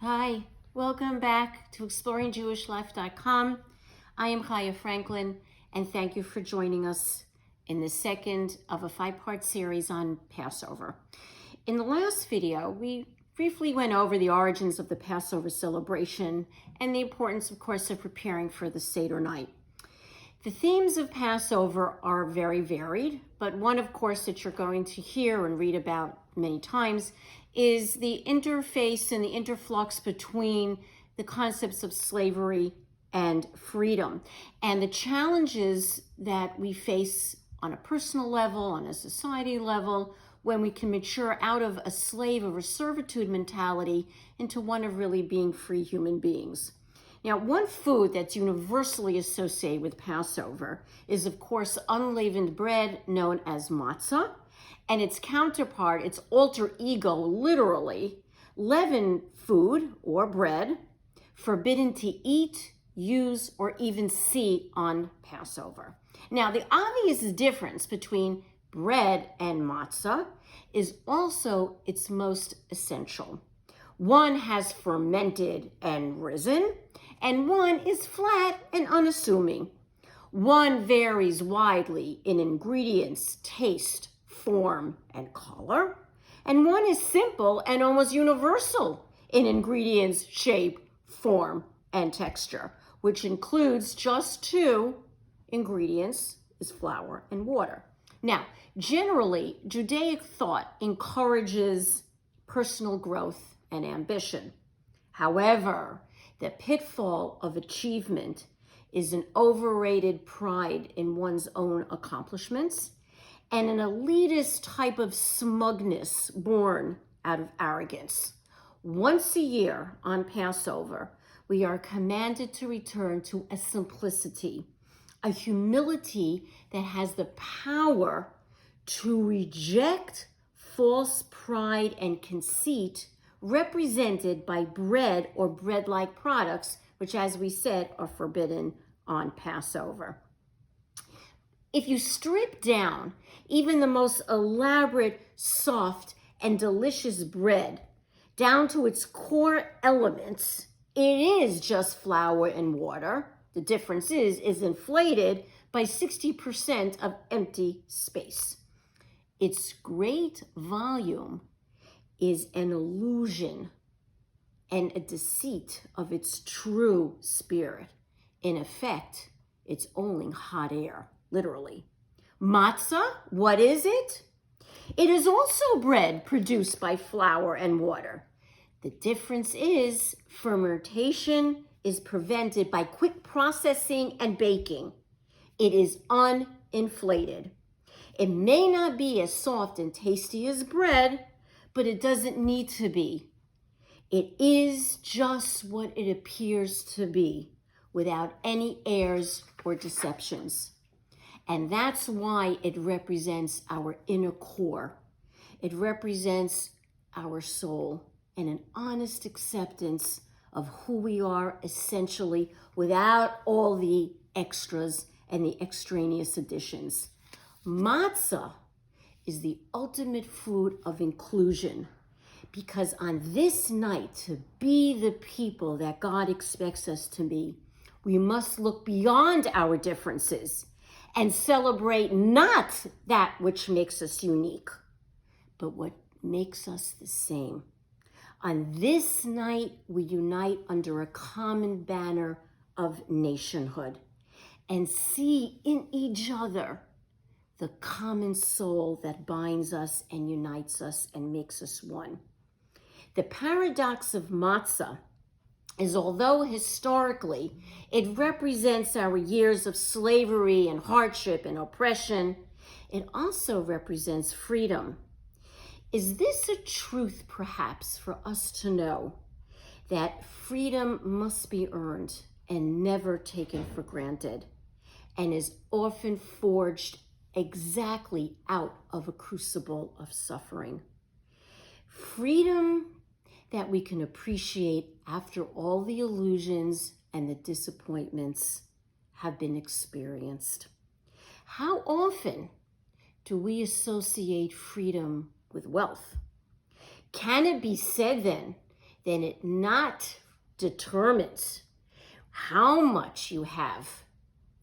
Hi, welcome back to exploringjewishlife.com. I am Chaya Franklin, and thank you for joining us in the second of a 5-part series on Passover. In the last video, we briefly went over the origins of the Passover celebration and the importance, of course, of preparing for the Seder night. The themes of Passover are very varied, but one, of course, that you're going to hear and read about many times is the interface and the interflux between the concepts of slavery and freedom, and the challenges that we face on a personal level, on a society level, when we can mature out of a slave or a servitude mentality into one of really being free human beings. Now, one food that's universally associated with Passover is, of course, unleavened bread known as Matza, and its counterpart, its alter ego, literally, leavened food or bread, forbidden to eat, use, or even see on Passover. Now, the obvious difference between bread and matzah is also its most essential. One has fermented and risen, and one is flat and unassuming. One varies widely in ingredients, taste, form, and color, and one is simple and almost universal in ingredients, shape, form, and texture, which includes just 2 ingredients, is flour and water. Now, generally, Judaic thought encourages personal growth and ambition. However, the pitfall of achievement is an overrated pride in one's own accomplishments and an elitist type of smugness born out of arrogance. Once a year on Passover, we are commanded to return to a simplicity, a humility that has the power to reject false pride and conceit represented by bread or bread-like products, which, as we said, are forbidden on Passover. If you strip down even the most elaborate, soft, and delicious bread down to its core elements, it is just flour and water. The difference is inflated by 60% of empty space. Its great volume is an illusion and a deceit of its true spirit. In effect, it's only hot air, literally. Matzah, what is it? It is also bread produced by flour and water. The difference is fermentation is prevented by quick processing and baking. It is uninflated. It may not be as soft and tasty as bread, but it doesn't need to be. It is just what it appears to be, without any airs or deceptions. And that's why it represents our inner core. It represents our soul and an honest acceptance of who we are essentially, without all the extras and the extraneous additions. Matzah is the ultimate food of inclusion, because on this night, to be the people that God expects us to be, we must look beyond our differences and celebrate not that which makes us unique, but what makes us the same. On this night, we unite under a common banner of nationhood and see in each other the common soul that binds us and unites us and makes us one. The paradox of matzah is, although historically it represents our years of slavery and hardship and oppression, it also represents freedom. Is this a truth, perhaps, for us to know that freedom must be earned and never taken for granted, and is often forged exactly out of a crucible of suffering? Freedom that we can appreciate after all the illusions and the disappointments have been experienced. How often do we associate freedom with wealth? Can it be said then then it not determines how much you have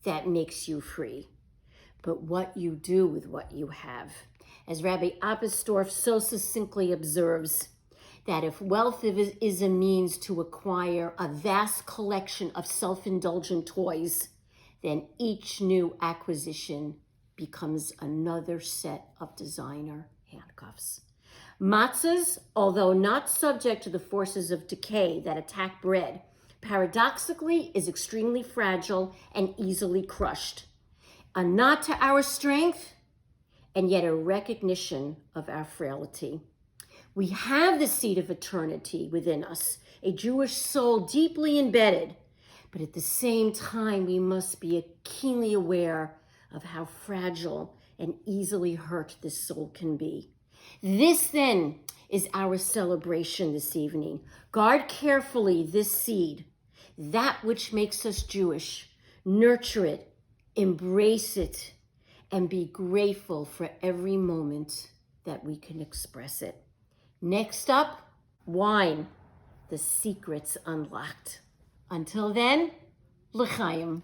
that makes you free, but what you do with what you have. As Rabbi Apostolf so succinctly observes, that if wealth is a means to acquire a vast collection of self-indulgent toys, then each new acquisition becomes another set of designer handcuffs. Matzahs, although not subject to the forces of decay that attack bread, paradoxically is extremely fragile and easily crushed. A nod to our strength, and yet a recognition of our frailty. We have the seed of eternity within us, a Jewish soul deeply embedded, but at the same time, we must be keenly aware of how fragile and easily hurt this soul can be. This then is our celebration this evening. Guard carefully this seed, that which makes us Jewish. Nurture it, embrace it, and be grateful for every moment that we can express it. Next up, wine, the secrets unlocked. Until then, l'chaim.